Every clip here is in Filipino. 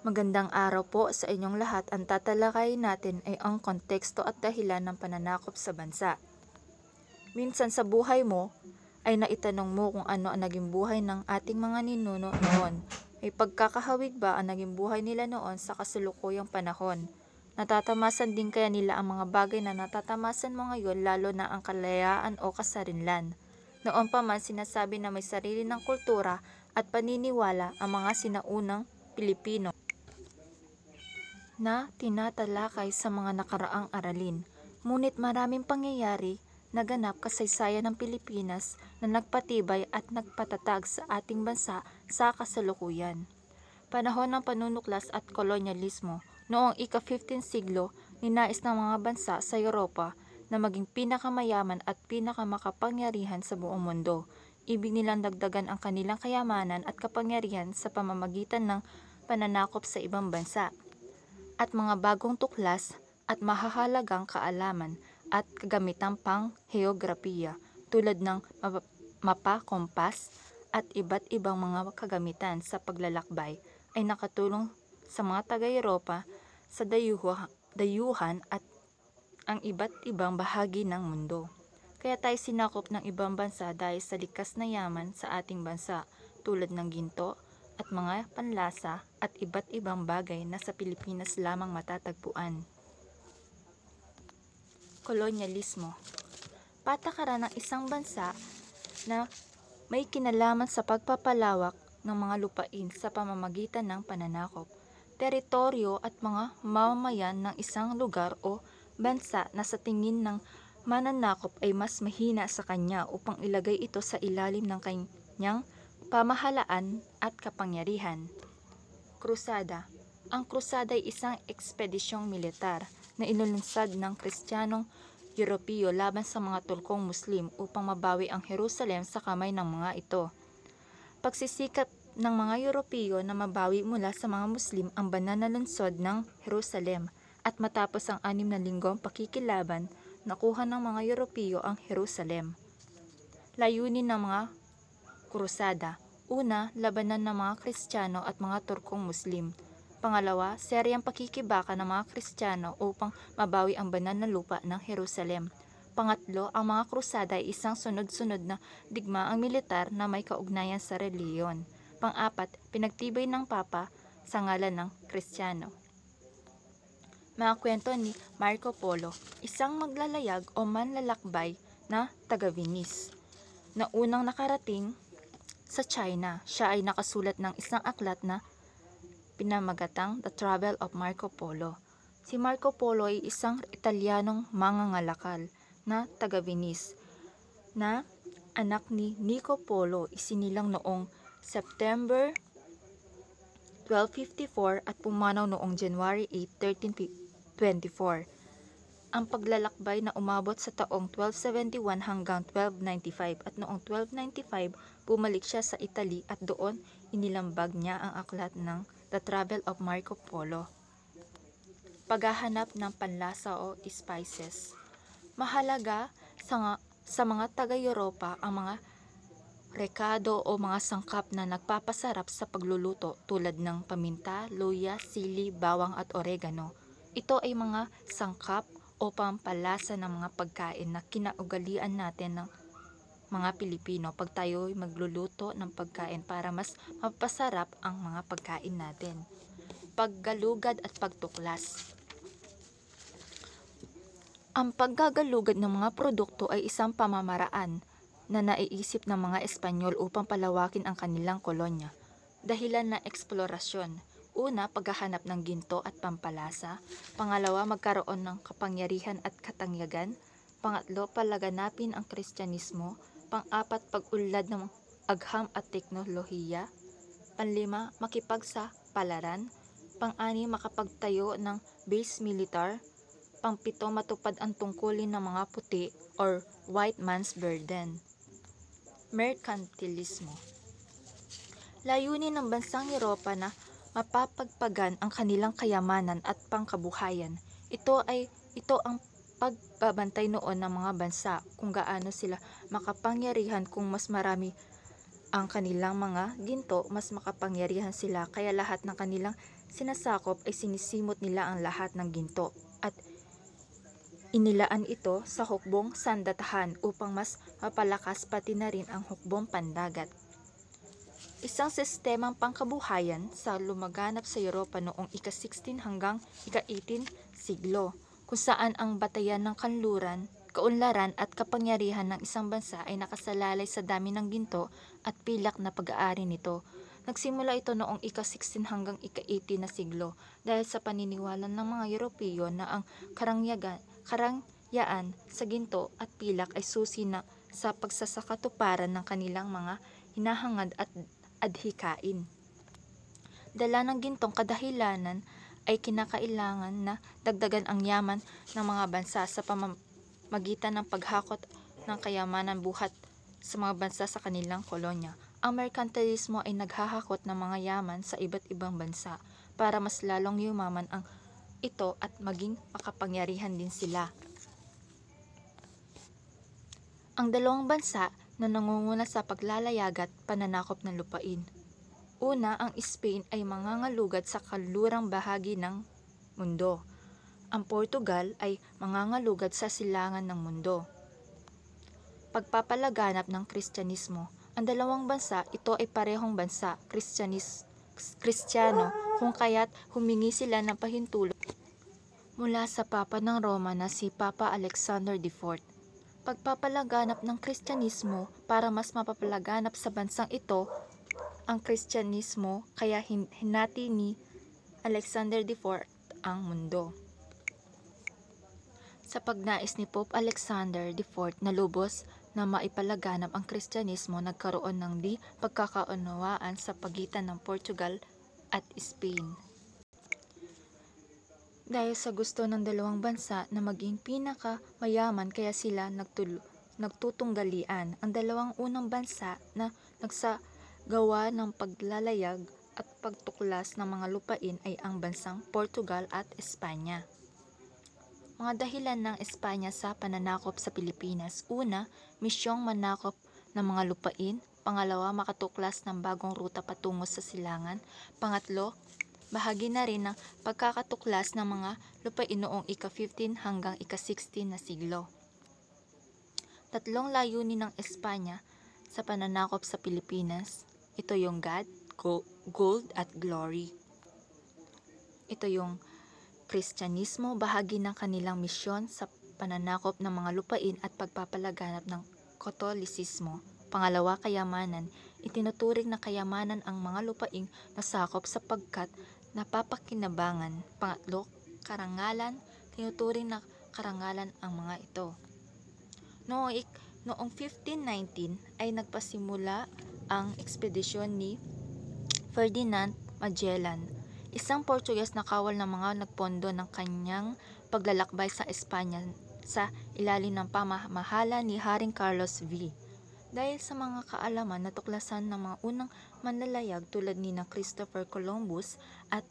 Magandang araw po sa inyong lahat. Ang tatalakayin natin ay ang konteksto at dahilan ng pananakop sa bansa. Minsan sa buhay mo ay naitanong mo kung ano ang naging buhay ng ating mga ninuno noon. May pagkakahawig ba ang naging buhay nila noon sa kasalukuyang panahon? Natatamasan din kaya nila ang mga bagay na natatamasan mo ngayon, lalo na ang kalayaan o kasarinlan? Noon pa man sinasabi na may sarili ng kultura at paniniwala ang mga sinaunang Pilipino na tinatalakay sa mga nakaraang aralin. Ngunit maraming pangyayari naganap kasaysayan ng Pilipinas na nagpatibay at nagpatatag sa ating bansa sa kasalukuyan. Panahon ng panunuklas at kolonyalismo. Noong ika-15 siglo, ninais ng mga bansa sa Europa na maging pinakamayaman at pinakamakapangyarihan sa buong mundo. Ibig nilang dagdagan ang kanilang kayamanan at kapangyarihan sa pamamagitan ng pananakop sa ibang bansa at mga bagong tuklas at mahahalagang kaalaman at kagamitang pang-heograpiya tulad ng mapa, kompas at iba't ibang mga kagamitan sa paglalakbay ay nakatulong sa mga taga-Europa sa dayuhan at ang iba't ibang bahagi ng mundo. Kaya tayo sinakop ng ibang bansa dahil sa likas na yaman sa ating bansa tulad ng ginto at mga panlasa at iba't ibang bagay na sa Pilipinas lamang matatagpuan. Kolonyalismo. Patakaran ng isang bansa na may kinalaman sa pagpapalawak ng mga lupain sa pamamagitan ng pananakop, teritoryo at mga mamamayan ng isang lugar o bansa na sa tingin ng mananakop ay mas mahina sa kanya upang ilagay ito sa ilalim ng kanyang pamahalaan at kapangyarihan. Krusada. Ang krusada ay isang ekspedisyong militar na inulunsad ng Kristiyanong Europeo laban sa mga tulkong Muslim upang mabawi ang Jerusalem sa kamay ng mga ito. Pagsisikap ng mga Europeo na mabawi mula sa mga Muslim ang banal na lungsod ng Jerusalem, at matapos ang 6 na linggong pakikilaban, nakuha ng mga Europeo ang Jerusalem. Layunin ng mga krusada. Una, labanan ng mga Kristiyano at mga Turkong Muslim. Pangalawa, seryang pakikibaka ng mga Kristiyano upang mabawi ang banal na lupa ng Jerusalem. Pangatlo, ang mga krusada ay isang sunod-sunod na digmaang militar na may kaugnayan sa reliyon. Pang-apat, pinagtibay ng Papa sa ngalan ng Kristiyano. Mga kwento ni Marco Polo, isang maglalayag o manlalakbay na taga-Venice na unang nakarating sa China. Siya ay nakasulat ng isang aklat na pinamagatang The Travel of Marco Polo. Si Marco Polo ay isang Italianong mangangalakal na taga-Venice na anak ni Nico Polo, isinilang noong September 1254 at pumanaw noong January 8, 1324. Ang paglalakbay na umabot sa taong 1271 hanggang 1295 at noong 1295 bumalik siya sa Italy at doon inilambag niya ang aklat ng The Travel of Marco Polo. Paghahanap ng panlasa o spices. Mahalaga sa mga taga-Europa ang mga rekado o mga sangkap na nagpapasarap sa pagluluto tulad ng paminta, luya, sili, bawang at oregano. Ito ay mga sangkap o pampalasa ng mga pagkain na kinaugalian natin ng mga Pilipino pag tayo magluluto ng pagkain para mas mapasarap ang mga pagkain natin. Paggalugad at pagtuklas. Ang paggagalugad ng mga produkto ay isang pamamaraan na naiisip ng mga Espanyol upang palawakin ang kanilang kolonya. Dahilan na eksplorasyon. Una, paghahanap ng ginto at pampalasa. Pangalawa, magkaroon ng kapangyarihan at katanyagan. Pangatlo, palaganapin ang Kristyanismo. Pang-apat, pag-unlad ng agham at teknolohiya. Panlima, makipagsapalaran. Pang-anim, makapagtayo ng base militar. Pang-pito, matupad ang tungkulin ng mga puti or white man's burden. Merkantilismo. Layunin ng bansang Europa na mapapagpagan ang kanilang kayamanan at pangkabuhayan. Ito ang pagbabantay noon ng mga bansa kung gaano sila makapangyarihan kung mas marami ang kanilang mga ginto, mas makapangyarihan sila, kaya lahat ng kanilang sinasakop ay sinisimot nila ang lahat ng ginto at inilaan ito sa hukbong sandatahan upang mas mapalakas pati na rin ang hukbong pandagat. Isang sistemang pangkabuhayan sa lumaganap sa Europa noong ika-16 hanggang ika-18 siglo, kung saan ang batayan ng kaunlaran at kapangyarihan ng isang bansa ay nakasalalay sa dami ng ginto at pilak na pag-aari nito. Nagsimula ito noong ika-16 hanggang ika-18 na siglo dahil sa paniniwala ng mga Europeo na ang karangyaan sa ginto at pilak ay susi na sa pagsasakatuparan ng kanilang mga hinahangad at adhikain. Dala ng gintong kadahilanan ay kinakailangan na dagdagan ang yaman ng mga bansa sa pamamagitan ng paghakot ng kayamanan buhat sa mga bansa sa kanilang kolonya. Ang merkantilismo ay naghahakot ng mga yaman sa iba't ibang bansa para mas lalong yumaman ang ito at maging makapangyarihan din sila. Ang dalawang bansa na nangunguna sa paglalayag at pananakop ng lupain. Una, ang Spain ay mangangalugad sa kanlurang bahagi ng mundo. Ang Portugal ay mangangalugad sa silangan ng mundo. Pagpapalaganap ng Kristyanismo. Ang dalawang bansa, ito ay parehong bansa, Kristiyano, kung kaya't humingi sila ng pahintulot mula sa Papa ng Roma na si Papa Alexander IV. Pagpapalaganap ng Kristyanismo para mas mapapalaganap sa bansang ito ang Kristyanismo, kaya hinati ni Alexander IV ang mundo. Sa pagnais ni Pope Alexander IV na lubos na maipalaganap ang Kristyanismo, nagkaroon ng di pagkakaunawaan sa pagitan ng Portugal at Spain. Dahil sa gusto ng dalawang bansa na maging pinakamayaman, kaya sila nagtutunggalian. Ang dalawang unang bansa na nagsagawa ng paglalayag at pagtuklas ng mga lupain ay ang bansang Portugal at Espanya. Mga dahilan ng Espanya sa pananakop sa Pilipinas. Una, misyong manakop ng mga lupain. Pangalawa, makatuklas ng bagong ruta patungo sa silangan. Pangatlo, bahagi na rin ng pagkakatuklas ng mga lupain noong ika-15 hanggang ika-16 na siglo. Tatlong layunin ng Espanya sa pananakop sa Pilipinas. Ito yung God, Gold at Glory. Ito yung Kristyanismo, bahagi ng kanilang misyon sa pananakop ng mga lupain at pagpapalaganap ng Katolisismo. Pangalawa, kayamanan. Itinuturing na kayamanan ang mga lupaing nasakop sapagkat napapakinabangan. Pangatlo, karangalan. Tinuturing na karangalan ang mga ito. Noong 1519 ay nagpasimula ang ekspedisyon ni Ferdinand Magellan, isang Portuguese na kawal ng mga nagpondo ng kanyang paglalakbay sa Espanya sa ilalim ng pamamahala ni Haring Carlos V. Dahil sa mga kaalaman na tuklasan ng mga unang manlalayag tulad ni na Christopher Columbus at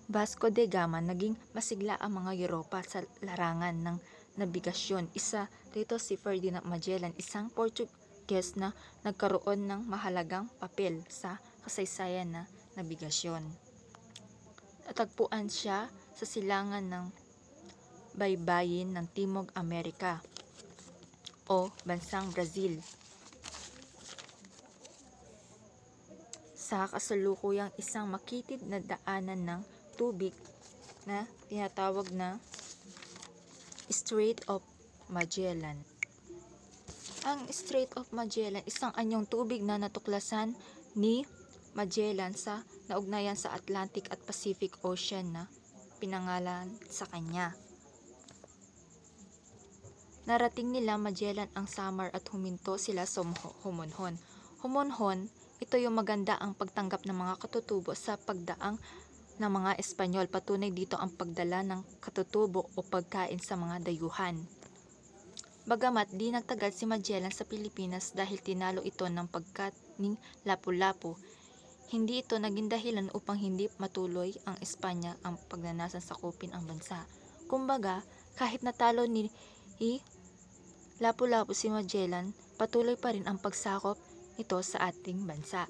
Vasco da Gama, naging masigla ang mga Europa sa larangan ng nabigasyon. Isa rito si Ferdinand Magellan, isang Portuguese na nagkaroon ng mahalagang papel sa kasaysayan na nabigasyon. Natagpuan siya sa silangan ng baybayin ng Timog Amerika o bansang Brazil. Sa kasalukuyang isang makitid na daanan ng tubig na tinatawag na Strait of Magellan. Ang Strait of Magellan, isang anyong tubig na natuklasan ni Magellan sa naugnayan sa Atlantic at Pacific Ocean na pinangalan sa kanya. Narating nila Magellan ang Samar at huminto sila sa Humonhon. Humonhon, ito yung maganda ang pagtanggap ng mga katutubo sa pagdaang ng mga Espanyol. Patunay dito ang pagdala ng katutubo o pagkain sa mga dayuhan. Bagamat di nagtagal si Magellan sa Pilipinas dahil tinalo ito ng pagkaning Lapu-Lapu, hindi ito naging dahilan upang hindi matuloy ang Espanya ang pagnanasang sakupin ang bansa. Kumbaga, kahit natalo ni Lapu-Lapu si Magellan, patuloy pa rin ang pagsakop ito sa ating bansa.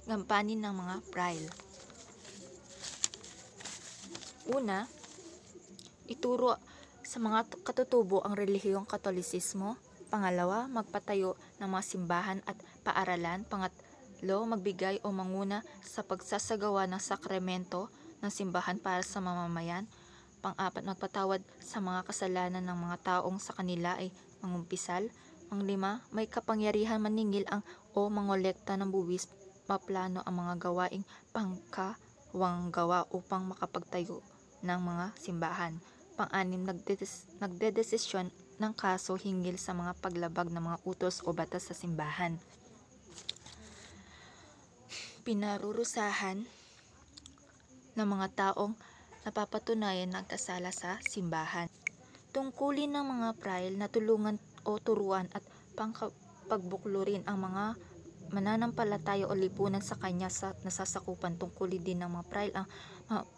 Gampanin ng mga Praile. Una, ituro sa mga katutubo ang relihiyong Katolisismo. Pangalawa, magpatayo ng mga simbahan at paaralan. Pangatlo, magbigay o manguna sa pagsasagawa ng sakramento ng simbahan para sa mamamayan. Pang-apat, magpatawad sa mga kasalanan ng mga taong sa kanila ay mangumpisal. Panglima, may kapangyarihan maningil o mangolekta ng buwis, maplano ang mga gawaing pangkawang gawa upang makapagtayo ng mga simbahan. Pang-anim, nagdedesisyon ng kaso hinggil sa mga paglabag ng mga utos o batas sa simbahan. Pinarurusahan ng mga taong napapatunayan nagkasala sa simbahan. Tungkulin ng mga Praile na tulungan o turuan at pagbuklurin ang mga mananampalataya o lipunan sa kanya sa nasasakupan. Tungkulin din ng mga Praile ang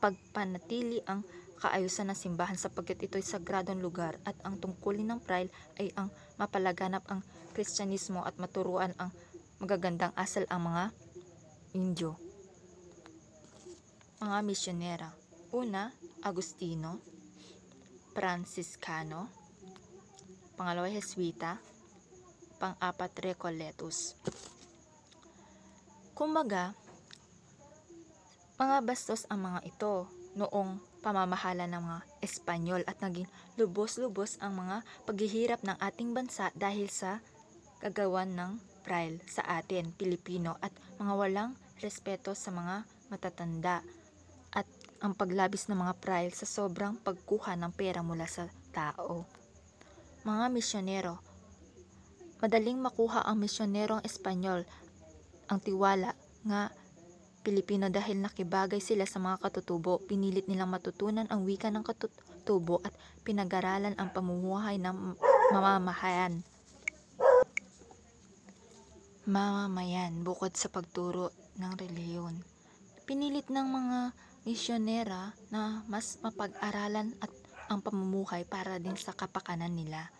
pagpanatili ang kaayusan ng simbahan sapagkat ito'y sagradong lugar, at ang tungkulin ng Praile ay ang mapalaganap ang Kristyanismo at maturuan ang magagandang asal ang mga Indio. Mga misyonera. Una, Agustino, Franciscano. Pangalawa, Jesuita. Pang-apat, Recoletos. Kumbaga, mga bastos ang mga ito noong pamamahala ng mga Espanyol at naging lubos-lubos ang mga paghihirap ng ating bansa dahil sa kagawan ng Praile sa atin, Pilipino, at mga walang respeto sa mga matatanda at ang paglabis ng mga Praile sa sobrang pagkuha ng pera mula sa tao. Mga misyonero. Madaling makuha ang misyonerong Espanyol ang tiwala nga Pilipino dahil nakibagay sila sa mga katutubo. Pinilit nilang matutunan ang wika ng katutubo at pinag-aralan ang pamumuhay ng mamamayan bukod sa pagturo ng relihiyon. Pinilit ng mga misyonera na mas mapag-aralan at ang pamumuhay para din sa kapakanan nila.